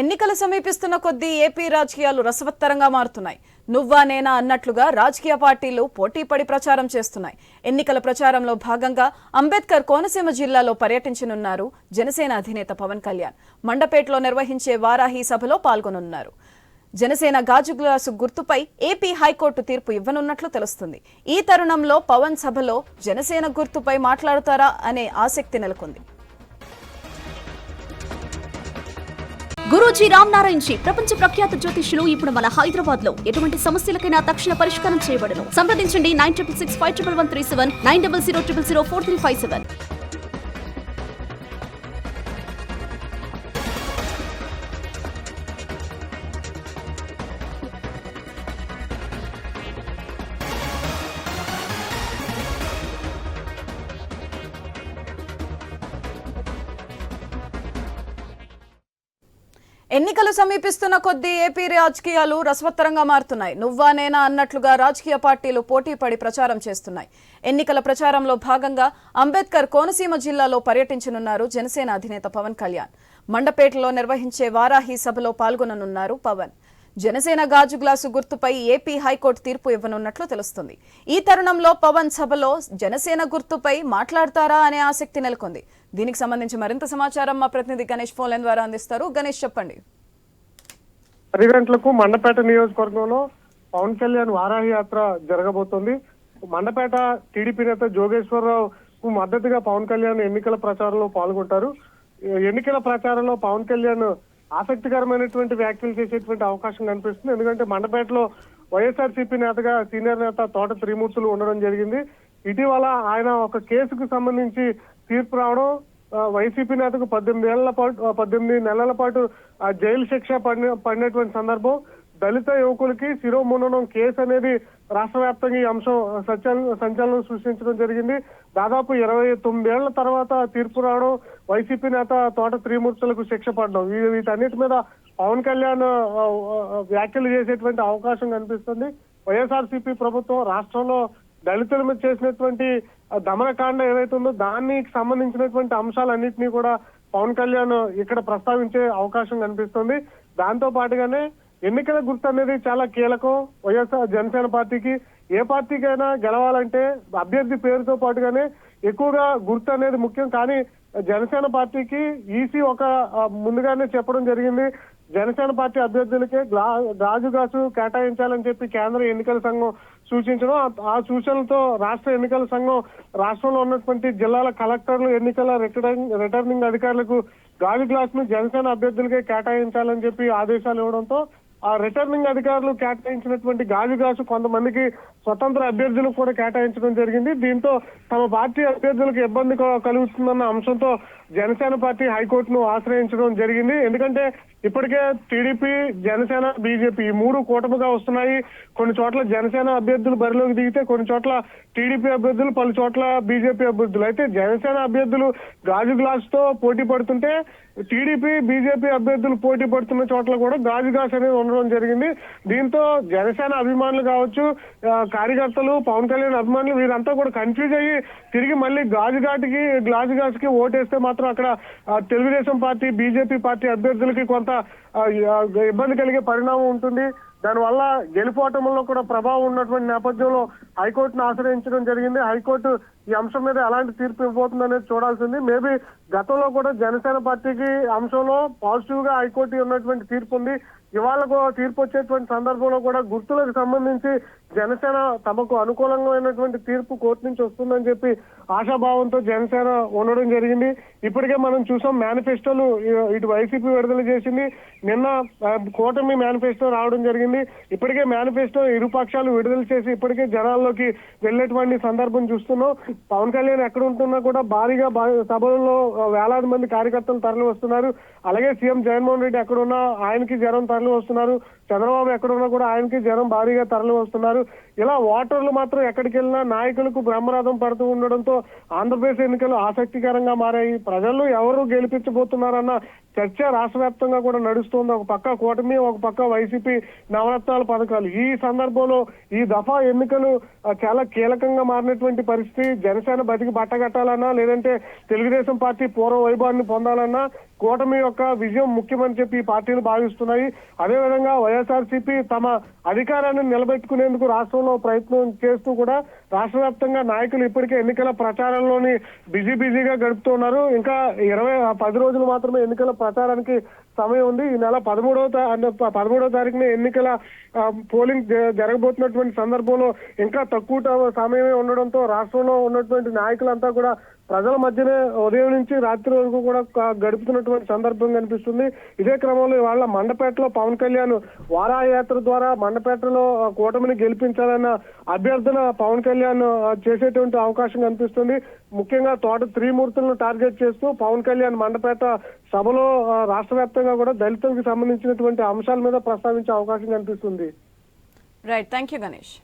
ఎన్నికలు సమీపిస్తున్న కొద్దీ ఏపీ రాజకీయాలు రసవత్తరంగా మారుతున్నాయి. నువ్వా నేనా అన్నట్లుగా రాజకీయ పార్టీలు పోటీపడి ప్రచారం చేస్తున్నాయి. ఎన్నికల ప్రచారంలో భాగంగా అంబేద్కర్ కోనసీమ జిల్లాలో పర్యటించనున్నారు జనసేన అధినేత పవన్ కళ్యాణ్. మండపేటలో నిర్వహించే వారాహి సభలో పాల్గొనున్నారు. జనసేన గాజు గ్లాసు గుర్తుపై ఏపీ హైకోర్టు తీర్పు ఇవ్వనున్నట్లు తెలుస్తుంది. ఈ తరుణంలో పవన్ సభలో జనసేన గుర్తుపై మాట్లాడతారా అనే ఆసక్తి నెలకొంది. గురూజీ రామ్ నారాయణ్ జీ ప్రపంచ ప్రఖ్యాత జ్యోతిష్యులు ఇప్పుడు మన హైదరాబాద్ లో ఎటువంటి సమస్యలకైనా తక్షణ పరిష్కారం చేయబడను. సంప్రదించండి 96651137 9000004357. ఎన్నికలు సమీపిస్తున్న కొద్దీ ఏపీ రాజకీయాలు రసవత్తరంగా మారుతున్నాయి. నువ్వా నేనా అన్నట్లుగా రాజకీయ పార్టీలు పోటీపడి ప్రచారం చేస్తున్నాయి. ఎన్నికల ప్రచారంలో భాగంగా అంబేద్కర్ కోనసీమ జిల్లాలో పర్యటించనున్నారు జనసేన అధినేత పవన్ కళ్యాణ్. మండపేటలో నిర్వహించే వారాహి సభలో పాల్గొననున్నారు పవన్. జనసేన గాజు గ్లాసు గుర్తుపై ఏపీ హైకోర్టు తీర్పు ఇవ్వనున్నట్లు తెలుస్తుంది. ఈ తరుణంలో పవన్ సభలో జనసేన గుర్తుపై మాట్లాడతారా అనే ఆసక్తి నెలకొంది. దీనికి సంబంధించి మరింత సమాచారం మా ప్రతినిధి గణేష్ ఫోన్ లైన్ ద్వారా అందిస్తారు. గణేష్, చెప్పండి. 10 గంటలకు మండపేట నియోజకవర్గంలో పవన్ కళ్యాణ్ వారాహి యాత్ర జరగబోతోంది. మండపేట టీడీపీ నేత జోగేశ్వరరావు మద్దతుగా పవన్ కళ్యాణ్ ఎన్నికల ప్రచారంలో పాల్గొంటారు. ఎన్నికల ప్రచారంలో పవన్ కళ్యాణ్ ఆసక్తికరమైనటువంటి వ్యాఖ్యలు చేసేటువంటి అవకాశం కనిపిస్తుంది. ఎందుకంటే మండపేటలో వైఎస్ఆర్సీపీ నేతగా సీనియర్ నేత తోట త్రిమూర్తులు ఉండడం జరిగింది. ఇటీవల ఆయన ఒక కేసుకు సంబంధించి తీర్పు రావడం, వైసీపీ నేతకు 18 నెలల పాటు జైలు శిక్ష పడినటువంటి సందర్భం, దళిత యువకులకి శిరోముండనం కేసు అనేది రాష్ట్ర వ్యాప్తంగా ఈ అంశం సంచలనం సృష్టించడం జరిగింది. దాదాపు 29 ఏళ్ల తర్వాత తీర్పు రావడం, వైసీపీ నేత తోట త్రిమూర్తులకు శిక్ష పడడం, వీటన్నిటి మీద పవన్ కళ్యాణ్ వ్యాఖ్యలు చేసేటువంటి అవకాశం కనిపిస్తుంది. వైఎస్ఆర్సీపీ ప్రభుత్వం రాష్ట్రంలో దళితుల మీద చేసినటువంటి దమనకాండ ఏదైతే ఉందో దానికి సంబంధించినటువంటి అంశాలన్నింటినీ కూడా పవన్ కళ్యాణ్ ఇక్కడ ప్రస్తావించే అవకాశం కనిపిస్తుంది. దాంతో పాటుగానే ఎన్నికల గుర్తు అనేది చాలా కీలకం వైఎస్ఆర్ జనసేన పార్టీకి. ఏ పార్టీకైనా గెలవాలంటే అభ్యర్థి పేరుతో పాటుగానే ఎక్కువగా గుర్తు అనేది ముఖ్యం. కానీ జనసేన పార్టీకి ఈసీ ముందుగానే చెప్పడం జరిగింది. జనసేన పార్టీ అభ్యర్థులకే గాజు గ్లాసు కేటాయించాలని చెప్పి కేంద్ర ఎన్నికల సంఘం సూచించడం, ఆ సూచనలతో రాష్ట్ర ఎన్నికల సంఘం రాష్ట్రంలో ఉన్నటువంటి జిల్లాల కలెక్టర్లు, ఎన్నికల రిటర్నింగ్ అధికారులకు గాజు గ్లాస్ ను జనసేన అభ్యర్థులకే కేటాయించాలని చెప్పి ఆదేశాలు ఇవ్వడంతో ఆ రిటర్నింగ్ అధికారులు కేటాయించినటువంటి గాజు గ్లాసు కొంతమందికి స్వతంత్ర అభ్యర్థులకు కూడా కేటాయించడం జరిగింది. దీంతో తమ పార్టీ అభ్యర్థులకు ఇబ్బంది కలుగుతుందన్న అంశంతో జనసేన పార్టీ హైకోర్టును ఆశ్రయించడం జరిగింది. ఎందుకంటే ఇప్పటికే టీడీపీ, జనసేన, బీజేపీ ఈ 3 కూటమిగా వస్తున్నాయి. కొన్ని చోట్ల జనసేన అభ్యర్థులు బరిలోకి దిగితే కొన్ని చోట్ల టీడీపీ అభ్యర్థులు, పలు చోట్ల బీజేపీ అభ్యర్థులు. అయితే జనసేన అభ్యర్థులు గాజు గ్లాస్ తో పోటీ పడుతుంటే టీడీపీ, బీజేపీ అభ్యర్థులు పోటీ పడుతున్న చోట్ల కూడా గాజు గ్లాస్ అనేది ఉండడం జరిగింది. దీంతో జనసేన అభిమానులు కావచ్చు, కార్యకర్తలు, పవన్ కళ్యాణ్ అభిమానులు వీరంతా కూడా కన్ఫ్యూజ్ అయ్యి తిరిగి మళ్ళీ గాజు గ్లాస్ కి ఓటేస్తే మాత్రం అక్కడ తెలుగుదేశం పార్టీ, బీజేపీ పార్టీ అభ్యర్థులకి కొంత ఇబ్బంది కలిగే పరిణామం ఉంటుంది. దానివల్ల గెలుపోటముల్లో కూడా ప్రభావం ఉన్నటువంటి నేపథ్యంలో హైకోర్టును ఆశ్రయించడం జరిగింది. హైకోర్టు ఈ అంశం మీద ఎలాంటి తీర్పు ఇవ్వబోతుంది అనేది చూడాల్సింది. మేబీ గతంలో కూడా జనసేన పార్టీకి అంశంలో పాజిటివ్ గా హైకోర్టు ఉన్నటువంటి తీర్పు ఉంది. ఇవాళ తీర్పు వచ్చేటువంటి సందర్భంలో కూడా గుర్తులకు సంబంధించి జనసేన తమకు అనుకూలంగా తీర్పు కోర్టు నుంచి వస్తుందని చెప్పి ఆశాభావంతో జనసేన ఉండడం జరిగింది. ఇప్పటికే మనం చూసాం, మేనిఫెస్టోలు ఇటు వైసీపీ విడుదల చేసింది. నిన్న కూటమి మేనిఫెస్టో రావడం జరిగింది. ఇప్పటికే మేనిఫెస్టో ఇరు పక్షాలు విడుదల చేసి ఇప్పటికే జనాల్లోకి వెళ్లేటువంటి సందర్భం చూస్తున్నాం. పవన్ కళ్యాణ్ ఎక్కడ ఉంటున్నా కూడా భారీగా సభలలో వేలాది మంది కార్యకర్తలు తరలి వస్తున్నారు. అలాగే సీఎం జగన్మోహన్ రెడ్డి ఎక్కడున్నా ఆయనకి జనం తరలి వస్తున్నారు. చంద్రబాబు ఎక్కడున్నా కూడా ఆయనకి జనం భారీగా తరలి వస్తున్నారు. ఇలా ఓటర్లు మాత్రం ఎక్కడికి వెళ్ళినా నాయకులకు బ్రహ్మరథం పడుతూ ఉండడంతో ఆంధ్రప్రదేశ్ ఎన్నికలు ఆసక్తికరంగా మారాయి. ప్రజలు ఎవరు గెలిపించబోతున్నారన్న చర్చ రాష్ట్ర వ్యాప్తంగా కూడా నడుస్తోంది. ఒక పక్క కూటమి, ఒక పక్క వైసీపీ నవరత్నాల పథకాలు. ఈ సందర్భంలో ఈ దఫా ఎన్నికలు చాలా కీలకంగా మారినటువంటి పరిస్థితి. జనసేన బతికి బట్టగట్టాలన్నా, లేదంటే తెలుగుదేశం పార్టీ పూర్వ వైభవాన్ని పొందాలన్నా కూటమి యొక్క విజయం ముఖ్యమని చెప్పి ఈ పార్టీలు భావిస్తున్నాయి. అదేవిధంగా వైఎస్ఆర్సీపీ తమ అధికారాన్ని నిలబెట్టుకునేందుకు రాష్ట్రంలో ప్రయత్నం చేస్తూ కూడా రాష్ట్ర వ్యాప్తంగా నాయకులు ఇప్పటికే ఎన్నికల ప్రచారంలోని బిజీగా గడుపుతున్నారు. ఇంకా 10 రోజులు మాత్రమే ఎన్నికల ప్రచారానికి సమయం ఉంది. ఈ నెల 13వ తారీఖున ఎన్నికల పోలింగ్ జరగబోతున్నటువంటి సందర్భంలో ఇంకా తక్కువ సమయమే ఉండడంతో రాష్ట్రంలో ఉన్నటువంటి నాయకులంతా కూడా ప్రజల మధ్యనే ఉదయం నుంచి రాత్రి వరకు కూడా గడుపుతున్నటువంటి సందర్భం కనిపిస్తుంది. ఇదే క్రమంలో ఇవాళ మండపేటలో పవన్ కళ్యాణ్ వారాయాత్ర ద్వారా మండపేటలో కూటమిని గెలిపించాలన్న అభ్యర్థన పవన్ కళ్యాణ్ చేసేటువంటి అవకాశం కనిపిస్తుంది. ముఖ్యంగా తోట త్రిమూర్తులను టార్గెట్ చేస్తూ పవన్ కళ్యాణ్ మండపేట సభలో రాష్ట్ర వ్యాప్తంగా కూడా దళితులకు సంబంధించినటువంటి అంశాల మీద ప్రస్తావించే అవకాశం కనిపిస్తుంది. Right, thank you Ganesh.